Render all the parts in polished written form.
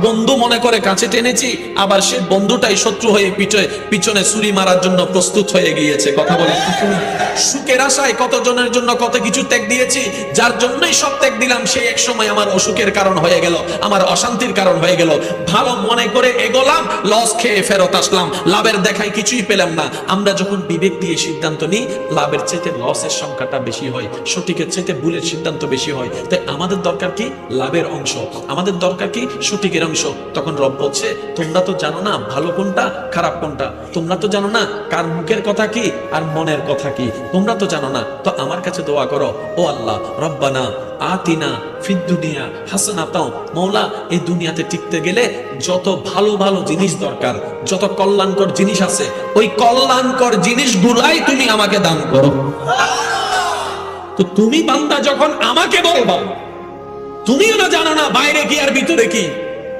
বন্ধু মনে করে কাছে টেনেছি, আবার সে বন্ধুটাই শত্রু হয়ে পিছনে ছুরি মারার জন্য প্রস্তুত হয়ে গিয়েছে। কথা বলে সুখের আশায় কতজনের জন্য কত কিছু ত্যাগ দিয়েছি, যার জন্যই সব ত্যাগ দিলাম, সেই এক সময় আমার অসুখের কারণ হয়ে গেল, আমার অশান্তির কারণ হয়ে গেল। ভালো মনে করে এগোলাম, লস খেয়ে ফেরত আসলাম, লাভের দেখায় কিছুই পেলাম না। আমরা যখন বিবেক দিয়ে সিদ্ধান্ত নিই, লাভের চাইতে লসের সংখ্যাটা বেশি হয়, সঠিকের চাইতে ভুলের সিদ্ধান্ত বেশি হয়। তাই আমাদের দরকার কি? লাভের অংশ। আমাদের দরকার কি? সঠিকের অংশ। তখন রব বলছে, তোমরা তো জানো না ভালো কোনটা খারাপ কোনটা, তোমরা তো জানো না কার মুখের কথা কি আর মনের কথা কি, তোমরা তো জানো না। তো আমার কাছে দোয়া করো, ও আল্লাহ রব্বানা আতিনা ফিদ দুনিয়া হাসানাতাও, মওলা এই দুনিয়াতে টিকতে গেলে যত ভালো ভালো জিনিস দরকার, যত কল্যাণকর জিনিস আছে, ওই কল্যাণকর জিনিসগুলাই তুমি আমাকে দান করো। তো তুমি বান্দা যখন আমাকে বলবা, তুমিও না জানো না বাইরে কি আর ভিতরে কি,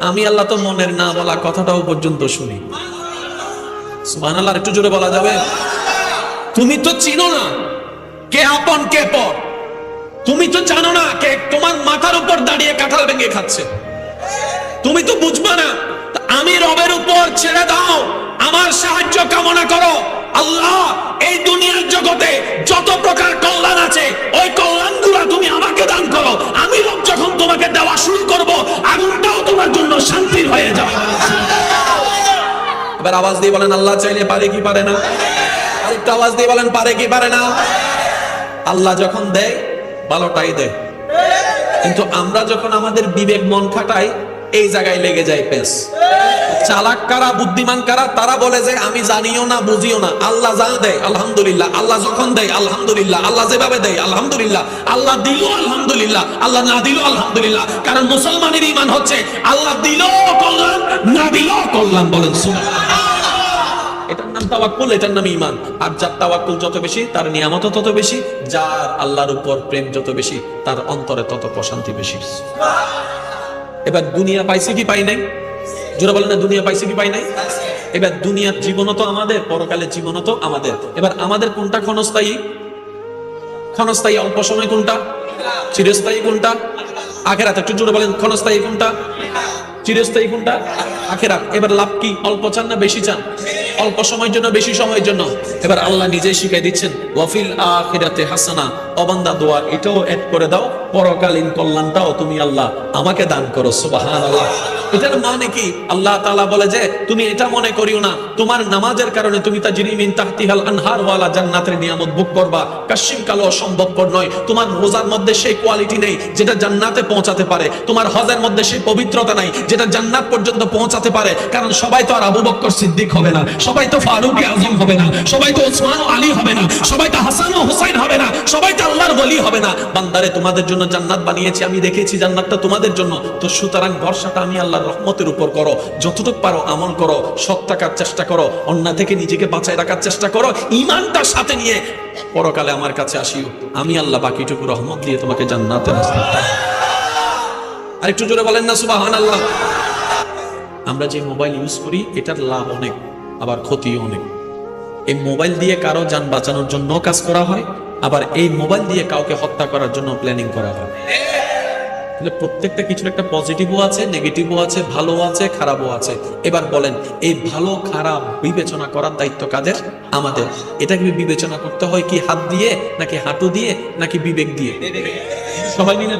আমি আল্লাহ তো মনের না বলা কথাটাও পর্যন্ত শুনি। সুবহানাল্লাহ, একটু জোরে বলা যাবে? তুমি তো চিনো না কে আপন কে পর, তুমি তো জানো না কে তোমার মাথার উপর দাঁড়িয়ে কাঁঠাল ভেঙে খাচ্ছে, তুমি তো বুঝবা না। আমি রবের উপর ছেড়ে দাও, আমার সাহায্য কামনা করো। আল্লাহ এই দুনিয়ার জগতে যত প্রকার কল্যাণ আছে, ওই কল্যাণগুলো তুমি আমাকে দান করো। আমি রব যখন তোমাকে দেওয়া শুরু করব, আগুনটাও তোমার জন্য শান্তির হয়ে যাবে। এবার আওয়াজ দিয়ে বলেন, আল্লাহ চাইলে পারে কি পারে না? আরেকটা আওয়াজ দিয়ে বলেন, পারে কি পারে না? আল্লাহ যখন দেয় ভালোটাই দেয়, কিন্তু আমরা যখন আমাদের বিবেক মন খাটাই, এই জায়গায় লেগে যায় পেস। চালাক কারা, বুদ্ধিমান কারা? তারা বলে যে আমি জানিও না বুঝিও না, আল্লাহ যা দেয় আলহামদুলিল্লাহ, আল্লাহ যখন দেয় আলহামদুলিল্লাহ, আল্লাহ যেভাবে দেয় আলহামদুলিল্লাহ, আল্লাহ দিল আলহামদুলিল্লাহ, আল্লাহ না দিল আলহামদুলিল্লাহ। কারণ মুসলমানের ঈমান হচ্ছে আল্লাহ দিল কল্যাণ, না দিল কল্যাণ। বলেন সুবহানাল্লাহ। এটার নাম তাওয়াক্কুল, এটার নাম ঈমান। আর যার তাওয়াক্কুল যত বেশি, তার নিয়ামত তত বেশি। যার আল্লাহর উপর প্রেম যত বেশি, তার অন্তরে তত প্রশান্তি বেশি। এবার দুনিয়া পাইছে কি পাই নাই? জোরে বলেন না, দুনিয়া পাইছে কি পাই নাই? এবার দুনিয়ার জীবনও তো আমাদের, পরকালের জীবনও তো আমাদের। এবার আমাদের কোনটা ক্ষণস্থায়ী? ক্ষণস্থায়ী অল্প সময় কোনটা? চিরস্থায়ী কোনটা? আখিরাত। একটু জোরে বলেন, ক্ষণস্থায়ী কোনটা? চিরস্থায়ী কোনটা? আখিরাত। এবার লাভ কি? অল্প চান না বেশি চান? অল্প সময়ের জন্য, বেশি সময়ের জন্য? এবার আল্লাহ নিজেই শিখাই দিচ্ছেন, ওয়াফিল আখিরাতে হাসানা, অবান্দা দোয়া এটাও এড করে দাও, পরকালীন কল্যাণটাও তুমি আল্লাহ আমাকে দান করো। সুবহানাল্লাহ। এটার মানে কি? আল্লাহ তাআলা বলে যে তুমি এটা মনে করিও না তোমার নামাজের কারণে তুমি তাজরি মিন তাহতিহাল আনহার ওয়ালা জান্নাতের নিয়ামত ভোগ করবা, কাশিম কালো সম্ভবপর নয়। তোমার রোজার মধ্যে সেই কোয়ালিটি নেই যেটা জান্নাতে পৌঁছাতে পারে, তোমার হজের মধ্যে সেই পবিত্রতা নাই যেটা জান্নাত পর্যন্ত পৌঁছাতে পারে। কারণ সবাই তো আর আবু বকর সিদ্দিক হবে না, সবাই তো ফারুক আজম হবে না, সবাই তো ওসমান আলী হবে না, সবাই তো হাসান ও হুসাইন হবে না, সবাই তো আল্লাহর ওলি হবে না। বান্দারে তোমাদের জন্য জান্নাত বানিয়েছি, আমি দেখেছি জান্নাতটা তোমাদের জন্য। তো সুতরাং ভরসাটা আমি আল্লাহর রহমতের উপর করো, যতটুকু পারো আমল করো, সৎ থাকার চেষ্টা করো, অন্যায় থেকে নিজেকে বাঁচায় রাখার চেষ্টা করো, ঈমানটার সাথে নিয়ে পরকালে আমার কাছে আসিও, আমি আল্লাহ বাকিটুকু রহমত দিয়ে তোমাকে জান্নাতে রাস্তা। আরেকটু জোরে বলেন না সুবহানাল্লাহ। আমরা যে মোবাইল ইউজ করি, এটার লাভ অনেক, আবার ক্ষতিও অনেক। এই মোবাইল দিয়ে কারো জান বাঁচানোর জন্য কাজ করা হয়, আবার এই মোবাইল দিয়ে কাউকে হত্যা করার জন্য প্ল্যানিং করা হয়। প্রত্যেকটা কিছুর একটা পজিটিভও আছে, নেগেটিভও আছে, ভালো আছে, খারাপও আছে। এবার বলেন, এই ভালো খারাপ বিবেচনা করার দায়িত্ব কাদের? আমাদের। এটাকে বিবেচনা করতে হয় কি হাত দিয়ে, নাকি হাঁটু দিয়ে, নাকি বিবেক দিয়ে? সবাই মিলে